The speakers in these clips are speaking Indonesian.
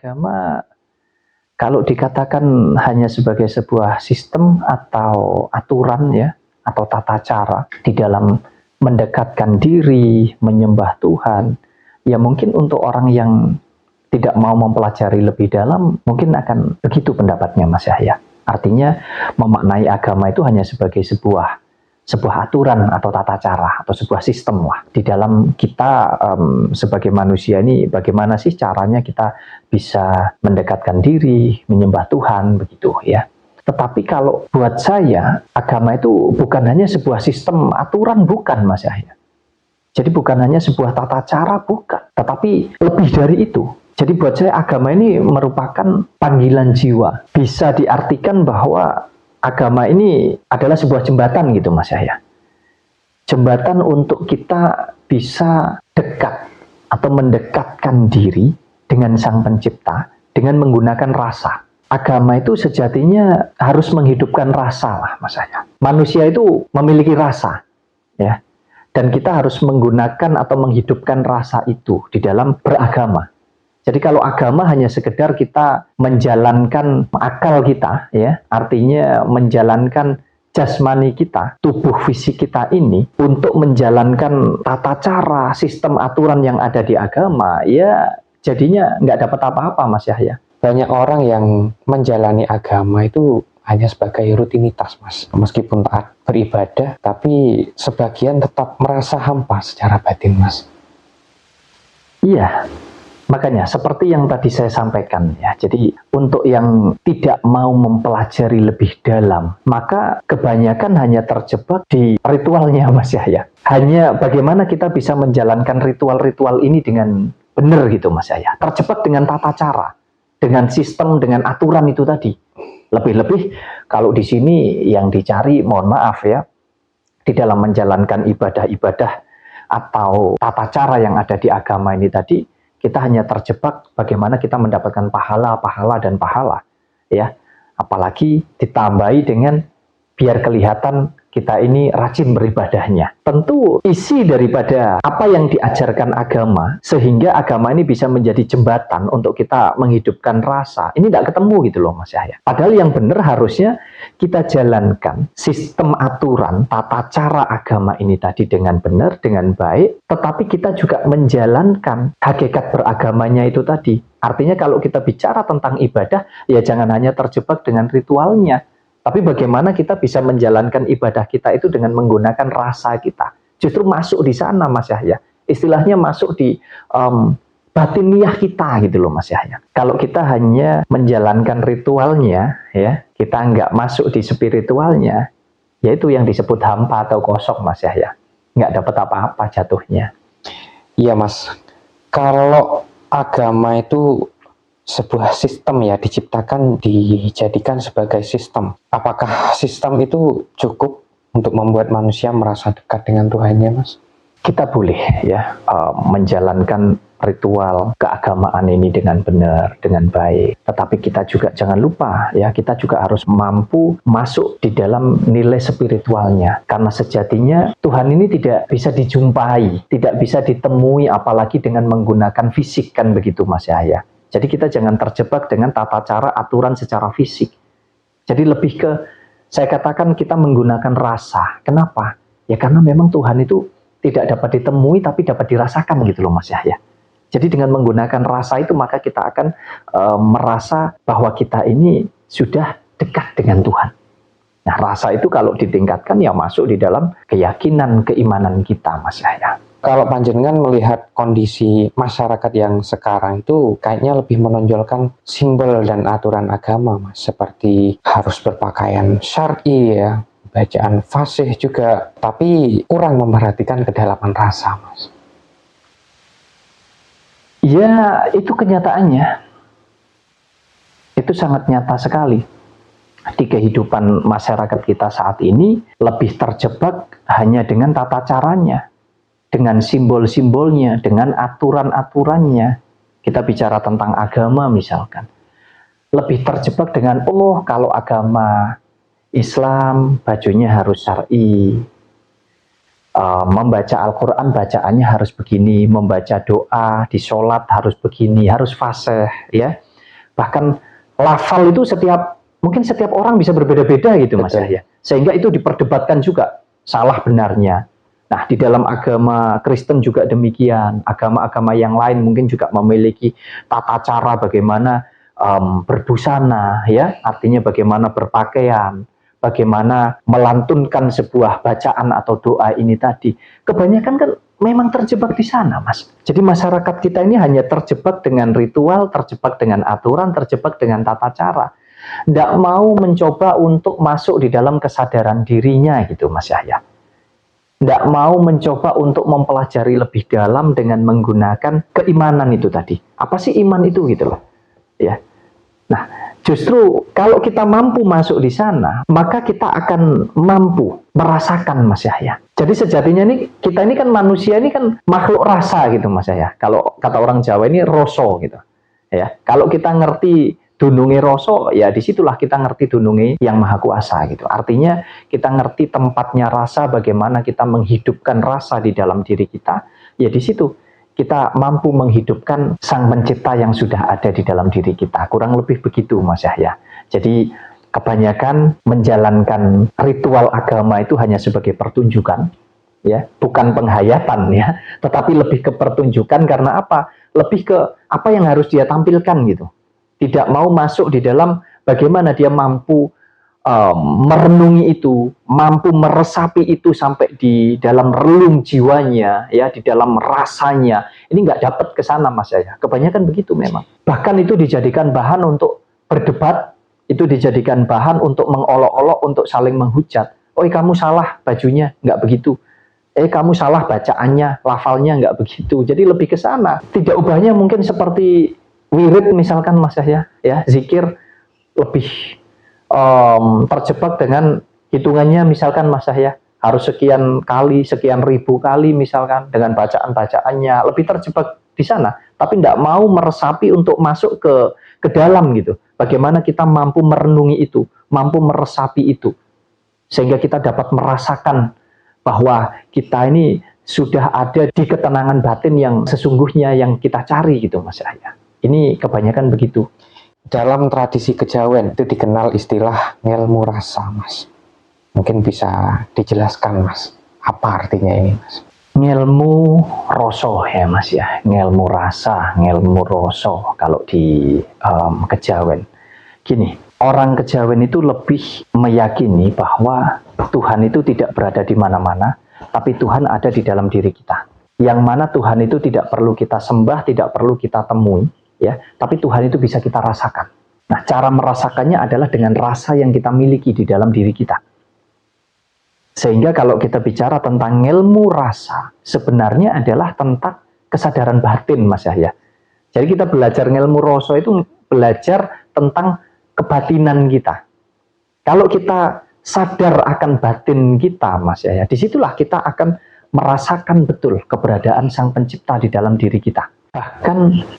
agama kalau dikatakan hanya sebagai sebuah sistem atau aturan ya, atau tata cara di dalam mendekatkan diri, menyembah Tuhan, ya mungkin untuk orang yang tidak mau mempelajari lebih dalam, mungkin akan begitu pendapatnya Mas Yahya. Artinya memaknai agama itu hanya sebagai sebuah aturan atau tata cara atau sebuah sistem lah di dalam kita sebagai manusia ini, bagaimana sih caranya kita bisa mendekatkan diri, menyembah Tuhan begitu ya. Tetapi kalau buat saya agama itu bukan hanya sebuah sistem aturan, bukan Mas Yahya. Jadi bukan hanya sebuah tata cara, bukan, tetapi lebih dari itu. Jadi buat saya agama ini merupakan panggilan jiwa. Bisa diartikan bahwa agama ini adalah sebuah jembatan gitu Mas Yahya. Jembatan untuk kita bisa dekat atau mendekatkan diri dengan Sang Pencipta dengan menggunakan rasa. Agama itu sejatinya harus menghidupkan rasa lah Mas Yahya. Manusia itu memiliki rasa ya. Dan kita harus menggunakan atau menghidupkan rasa itu di dalam beragama. Jadi kalau agama hanya sekedar kita menjalankan akal kita, ya, artinya menjalankan jasmani kita, tubuh fisik kita ini untuk menjalankan tata cara, sistem aturan yang ada di agama, ya jadinya nggak dapat apa-apa Mas Yahya. Banyak orang yang menjalani agama itu hanya sebagai rutinitas Mas. Meskipun taat beribadah, tapi sebagian tetap merasa hampa secara batin Mas. Iya. Makanya seperti yang tadi saya sampaikan ya, jadi untuk yang tidak mau mempelajari lebih dalam, maka kebanyakan hanya terjebak di ritualnya Mas Yahya. Hanya bagaimana kita bisa menjalankan ritual-ritual ini dengan benar gitu Mas Yahya. Terjebak dengan tata cara, dengan sistem, dengan aturan itu tadi. Lebih-lebih kalau di sini yang dicari, mohon maaf ya, di dalam menjalankan ibadah-ibadah atau tata cara yang ada di agama ini tadi, kita hanya terjebak bagaimana kita mendapatkan pahala, dan pahala. Ya, apalagi ditambahi dengan biar kelihatan kita ini rajin beribadahnya. Tentu isi daripada apa yang diajarkan agama, sehingga agama ini bisa menjadi jembatan untuk kita menghidupkan rasa. Ini tidak ketemu gitu loh Mas Yahya. Padahal yang benar harusnya kita jalankan sistem aturan, tata cara agama ini tadi dengan benar, dengan baik, tetapi kita juga menjalankan hakikat beragamanya itu tadi. Artinya kalau kita bicara tentang ibadah, ya jangan hanya terjebak dengan ritualnya, tapi bagaimana kita bisa menjalankan ibadah kita itu dengan menggunakan rasa kita. Justru masuk di sana Mas Yahya. Istilahnya masuk di batiniah kita gitu loh Mas Yahya. Kalau kita hanya menjalankan ritualnya, ya kita nggak masuk di spiritualnya, yaitu yang disebut hampa atau kosong Mas Yahya. Nggak dapat apa-apa jatuhnya. Iya Mas, kalau agama itu sebuah sistem ya, dijadikan sebagai sistem. Apakah sistem itu cukup untuk membuat manusia merasa dekat dengan Tuhannya Mas? Kita boleh ya menjalankan ritual keagamaan ini dengan benar, dengan baik. Tetapi kita juga jangan lupa ya, kita juga harus mampu masuk di dalam nilai spiritualnya. Karena sejatinya Tuhan ini tidak bisa dijumpai, tidak bisa ditemui apalagi dengan menggunakan fisik kan begitu Mas Yahya. Jadi kita jangan terjebak dengan tata cara aturan secara fisik. Jadi lebih ke, saya katakan kita menggunakan rasa. Kenapa? Ya karena memang Tuhan itu tidak dapat ditemui tapi dapat dirasakan gitu loh Mas Yahya. Jadi dengan menggunakan rasa itu maka kita akan merasa bahwa kita ini sudah dekat dengan Tuhan. Nah rasa itu kalau ditingkatkan ya masuk di dalam keyakinan, keimanan kita Mas Yahya. Kalau panjenengan melihat kondisi masyarakat yang sekarang itu kayaknya lebih menonjolkan simbol dan aturan agama Mas, seperti harus berpakaian syar'i ya, bacaan fasih juga, tapi kurang memperhatikan kedalaman rasa Mas. Ya itu kenyataannya, itu sangat nyata sekali. Di kehidupan masyarakat kita saat ini lebih terjebak hanya dengan tata caranya, dengan simbol-simbolnya, dengan aturan-aturannya. Kita bicara tentang agama misalkan. Lebih terjebak dengan, oh kalau agama Islam bajunya harus syar'i. Membaca Al-Quran bacaannya harus begini. Membaca doa di sholat harus begini, harus fasih. Ya. Bahkan lafal itu mungkin setiap orang bisa berbeda-beda gitu Mas Betul. Yahya. Sehingga itu diperdebatkan juga salah benarnya. Nah, di dalam agama Kristen juga demikian. Agama-agama yang lain mungkin juga memiliki tata cara bagaimana berbusana, ya, artinya bagaimana berpakaian, bagaimana melantunkan sebuah bacaan atau doa ini tadi. Kebanyakan kan memang terjebak di sana, Mas. Jadi masyarakat kita ini hanya terjebak dengan ritual, terjebak dengan aturan, terjebak dengan tata cara. Tidak mau mencoba untuk masuk di dalam kesadaran dirinya gitu, Mas Yahya. Tidak mau mencoba untuk mempelajari lebih dalam dengan menggunakan keimanan itu tadi. Apa sih iman itu gitu loh, ya. Nah, justru kalau kita mampu masuk di sana, maka kita akan mampu merasakan, Mas Yahya. Jadi sejatinya nih, kita ini kan manusia ini kan makhluk rasa gitu, Mas Yahya. Kalau kata orang Jawa ini roso gitu. Ya, kalau kita ngerti dununge roso, ya disitulah kita ngerti dununge yang maha kuasa gitu. Artinya kita ngerti tempatnya rasa, bagaimana kita menghidupkan rasa di dalam diri kita. Ya di situ kita mampu menghidupkan sang pencipta yang sudah ada di dalam diri kita. Kurang lebih begitu Mas Yahya. Jadi kebanyakan menjalankan ritual agama itu hanya sebagai pertunjukan, ya, bukan penghayatan ya, tetapi lebih ke pertunjukan. Karena apa? Lebih ke apa yang harus dia tampilkan gitu. Tidak mau masuk di dalam bagaimana dia mampu merenungi itu, mampu meresapi itu sampai di dalam relung jiwanya, ya, di dalam rasanya. Ini nggak dapat ke sana, Mas Yahya. Kebanyakan begitu memang. Bahkan itu dijadikan bahan untuk berdebat, itu dijadikan bahan untuk mengolok-olok, untuk saling menghujat. Oh, kamu salah bajunya, nggak begitu. Kamu salah bacaannya, lafalnya, nggak begitu. Jadi lebih ke sana. Tidak ubahnya mungkin seperti wirid misalkan, Mas Yahya, ya, zikir lebih terjebak dengan hitungannya misalkan Mas Yahya, harus sekian kali, sekian ribu kali misalkan, dengan bacaan-bacaannya, lebih terjebak di sana, tapi tidak mau meresapi untuk masuk ke dalam gitu. Bagaimana kita mampu merenungi itu, mampu meresapi itu, sehingga kita dapat merasakan bahwa kita ini sudah ada di ketenangan batin yang sesungguhnya yang kita cari gitu Mas Yahya. Ini kebanyakan begitu. Dalam tradisi kejawen itu dikenal istilah ngelmu rasa, Mas. Mungkin bisa dijelaskan, Mas, apa artinya ini, Mas? Ngelmu roso ya, Mas ya. Ngelmu rasa, ngelmu roso kalau di kejawen. Gini, orang kejawen itu lebih meyakini bahwa Tuhan itu tidak berada di mana-mana, tapi Tuhan ada di dalam diri kita. Yang mana Tuhan itu tidak perlu kita sembah, tidak perlu kita temui, ya, tapi Tuhan itu bisa kita rasakan. Nah, cara merasakannya adalah dengan rasa yang kita miliki di dalam diri kita. Sehingga kalau kita bicara tentang ilmu rasa, sebenarnya adalah tentang kesadaran batin, Mas Yahya. Jadi kita belajar ilmu rasa itu belajar tentang kebatinan kita. Kalau kita sadar akan batin kita, Mas Yahya, disitulah kita akan merasakan betul keberadaan Sang Pencipta di dalam diri kita. Bahkan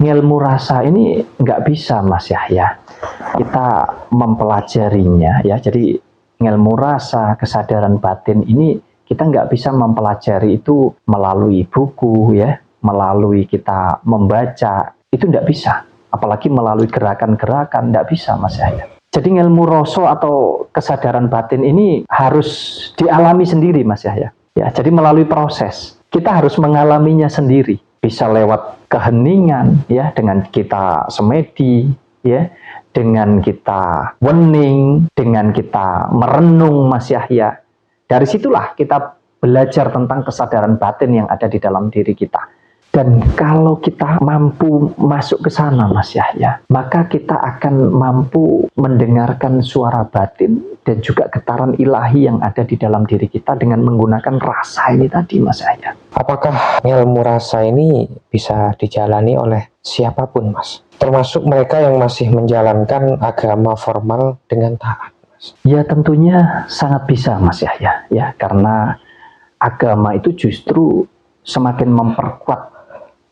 ilmu rasa ini nggak bisa, Mas Yahya, kita mempelajarinya, ya. Jadi ilmu rasa, kesadaran batin ini kita nggak bisa mempelajari itu melalui buku, ya, melalui kita membaca, itu nggak bisa. Apalagi melalui gerakan-gerakan, nggak bisa, Mas Yahya. Jadi ilmu rasa atau kesadaran batin ini harus dialami sendiri, Mas Yahya. Ya, jadi melalui proses. Kita harus mengalaminya sendiri. Bisa lewat keheningan, ya, dengan kita semedi, ya, dengan kita wening, dengan kita merenung, Mas Yahya. Dari situlah kita belajar tentang kesadaran batin yang ada di dalam diri kita. Dan kalau kita mampu masuk ke sana, Mas Yahya, maka kita akan mampu mendengarkan suara batin dan juga getaran ilahi yang ada di dalam diri kita dengan menggunakan rasa ini tadi, Mas Yahya. Apakah ilmu rasa ini bisa dijalani oleh siapapun, Mas? Termasuk mereka yang masih menjalankan agama formal dengan taat, Mas? Ya, tentunya sangat bisa, Mas Yahya, ya, karena agama itu justru semakin memperkuat,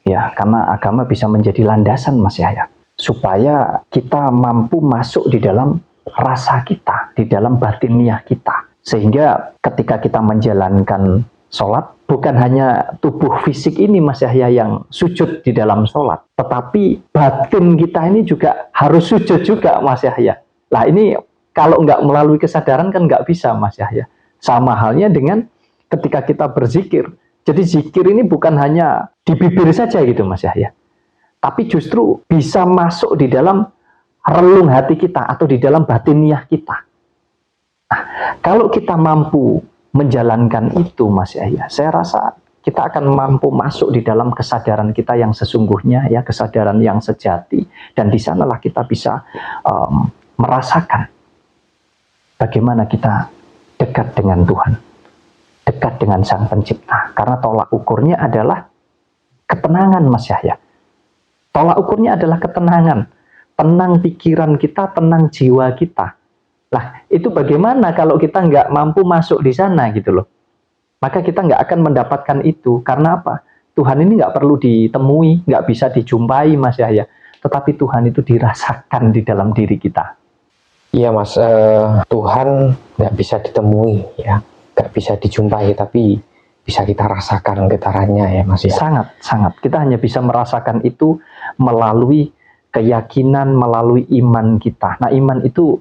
ya, karena agama bisa menjadi landasan, Mas Yahya, supaya kita mampu masuk di dalam rasa kita, di dalam batiniah kita, sehingga ketika kita menjalankan sholat, bukan hanya tubuh fisik ini Mas Yahya yang sujud di dalam sholat, tetapi batin kita ini juga harus sujud juga Mas Yahya. Lah ini kalau nggak melalui kesadaran kan nggak bisa Mas Yahya. Sama halnya dengan ketika kita berzikir. Jadi zikir ini bukan hanya di bibir saja gitu Mas Yahya, tapi justru bisa masuk di dalam relung hati kita atau di dalam batiniah kita. Nah, kalau kita mampu menjalankan itu Mas Yahya, saya rasa kita akan mampu masuk di dalam kesadaran kita yang sesungguhnya, ya, kesadaran yang sejati, dan di sanalah kita bisa merasakan bagaimana kita dekat dengan Tuhan, dekat dengan Sang Pencipta, karena tolak ukurnya adalah ketenangan Mas Yahya. Tolak ukurnya adalah ketenangan, tenang pikiran kita, tenang jiwa kita. Lah, itu bagaimana kalau kita nggak mampu masuk di sana gitu loh. Maka kita nggak akan mendapatkan itu. Karena apa? Tuhan ini nggak perlu ditemui, nggak bisa dijumpai Mas Yahya. Tetapi Tuhan itu dirasakan di dalam diri kita. Iya Mas, Tuhan nggak bisa ditemui ya, nggak bisa dijumpai, tapi bisa kita rasakan getarannya ya Mas ya. Sangat. Kita hanya bisa merasakan itu melalui keyakinan, melalui iman kita. Nah, iman itu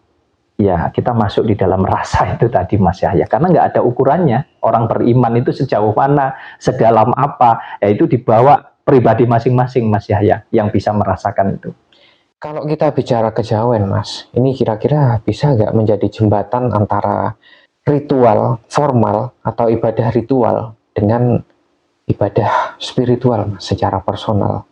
ya kita masuk di dalam rasa itu tadi Mas Yahya. Karena nggak ada ukurannya. Orang beriman itu sejauh mana, sedalam apa, ya itu dibawa pribadi masing-masing Mas Yahya yang bisa merasakan itu. Kalau kita bicara kejawen Mas, ini kira-kira bisa nggak menjadi jembatan antara ritual formal atau ibadah ritual dengan ibadah spiritual Mas, secara personal?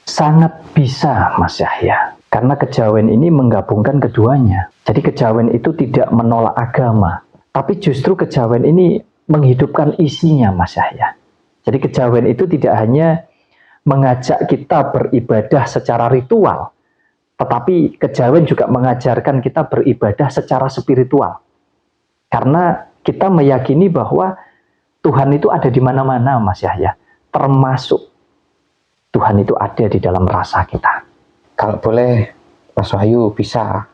Sangat bisa Mas Yahya, karena kejawen ini menggabungkan keduanya. Jadi kejawen itu tidak menolak agama, tapi justru kejawen ini menghidupkan isinya Mas Yahya. Jadi kejawen itu tidak hanya mengajak kita beribadah secara ritual, tetapi kejawen juga mengajarkan kita beribadah secara spiritual. Karena kita meyakini bahwa Tuhan itu ada di mana-mana Mas Yahya, termasuk Tuhan itu ada di dalam rasa kita. Kalau boleh Mas Wahyu bisa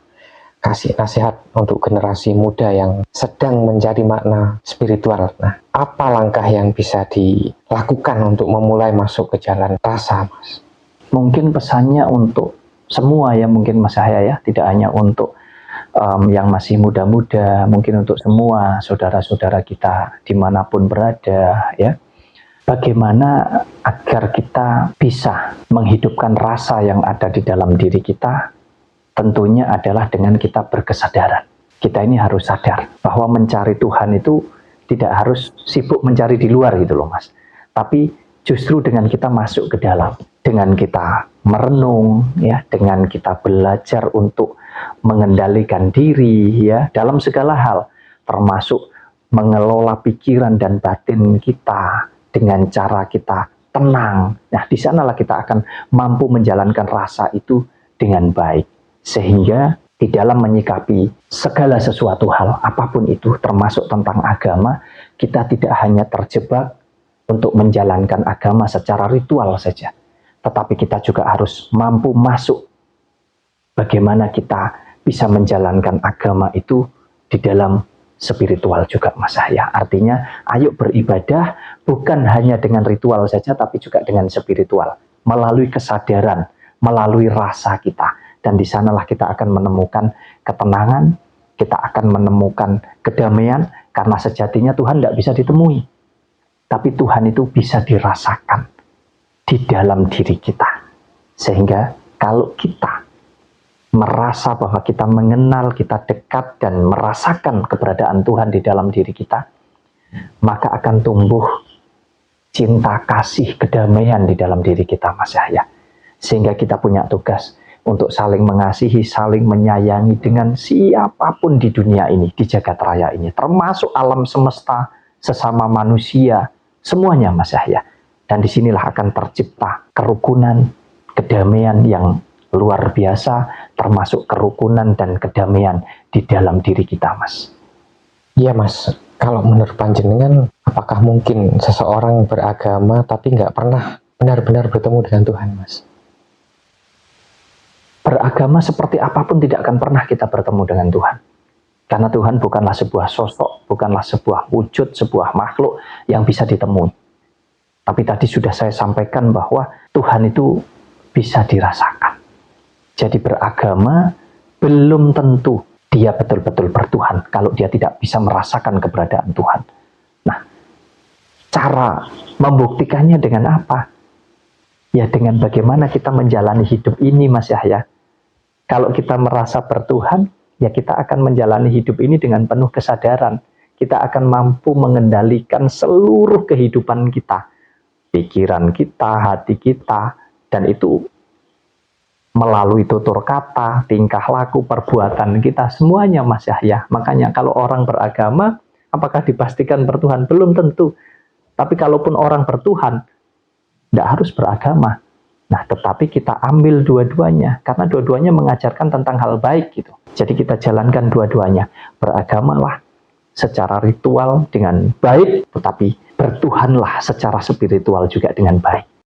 kasih nasihat untuk generasi muda yang sedang mencari makna spiritual. Nah, apa langkah yang bisa dilakukan untuk memulai masuk ke jalan rasa Mas? Mungkin pesannya untuk semua ya mungkin Mas Yahya ya, tidak hanya untuk yang masih muda-muda, mungkin untuk semua saudara-saudara kita dimanapun berada ya. Bagaimana agar kita bisa menghidupkan rasa yang ada di dalam diri kita? Tentunya adalah dengan kita berkesadaran. Kita ini harus sadar bahwa mencari Tuhan itu tidak harus sibuk mencari di luar gitu loh Mas. Tapi justru dengan kita masuk ke dalam, dengan kita merenung ya, dengan kita belajar untuk mengendalikan diri ya dalam segala hal, termasuk mengelola pikiran dan batin kita dengan cara kita tenang. Nah, di sanalah kita akan mampu menjalankan rasa itu dengan baik. Sehingga di dalam menyikapi segala sesuatu hal, apapun itu, termasuk tentang agama, kita tidak hanya terjebak untuk menjalankan agama secara ritual saja. Tetapi kita juga harus mampu masuk bagaimana kita bisa menjalankan agama itu di dalam spiritual juga Mas Yahya. Artinya ayo beribadah bukan hanya dengan ritual saja, tapi juga dengan spiritual, melalui kesadaran, melalui rasa kita. Dan di sanalah kita akan menemukan ketenangan, kita akan menemukan kedamaian, karena sejatinya Tuhan tidak bisa ditemui, tapi Tuhan itu bisa dirasakan di dalam diri kita. Sehingga kalau kita merasa bahwa kita mengenal, kita dekat dan merasakan keberadaan Tuhan di dalam diri kita, maka akan tumbuh cinta, kasih, kedamaian di dalam diri kita Mas Yahya. Sehingga kita punya tugas untuk saling mengasihi, saling menyayangi dengan siapapun di dunia ini, di jagat raya ini, termasuk alam semesta, sesama manusia, semuanya Mas Yahya. Dan disinilah akan tercipta kerukunan, kedamaian yang luar biasa, termasuk kerukunan dan kedamaian di dalam diri kita Mas. Iya Mas, kalau menurut panjenengan, apakah mungkin seseorang beragama tapi nggak pernah benar-benar bertemu dengan Tuhan Mas? Beragama seperti apapun tidak akan pernah kita bertemu dengan Tuhan. Karena Tuhan bukanlah sebuah sosok, bukanlah sebuah wujud, sebuah makhluk yang bisa ditemui. Tapi tadi sudah saya sampaikan bahwa Tuhan itu bisa dirasakan. Jadi beragama belum tentu dia betul-betul bertuhan kalau dia tidak bisa merasakan keberadaan Tuhan. Nah, cara membuktikannya dengan apa? Ya dengan bagaimana kita menjalani hidup ini, Mas Yahya. Kalau kita merasa bertuhan, ya kita akan menjalani hidup ini dengan penuh kesadaran. Kita akan mampu mengendalikan seluruh kehidupan kita. Pikiran kita, hati kita, dan itu melalui tutur kata, tingkah laku, perbuatan kita, semuanya Mas Yahya. Makanya kalau orang beragama, apakah dipastikan bertuhan? Belum tentu. Tapi kalaupun orang bertuhan, tidak harus beragama. Nah, tetapi kita ambil dua-duanya, karena dua-duanya mengajarkan tentang hal baik gitu. Jadi kita jalankan dua-duanya. Beragamalah secara ritual dengan baik, tetapi bertuhanlah secara spiritual juga dengan baik.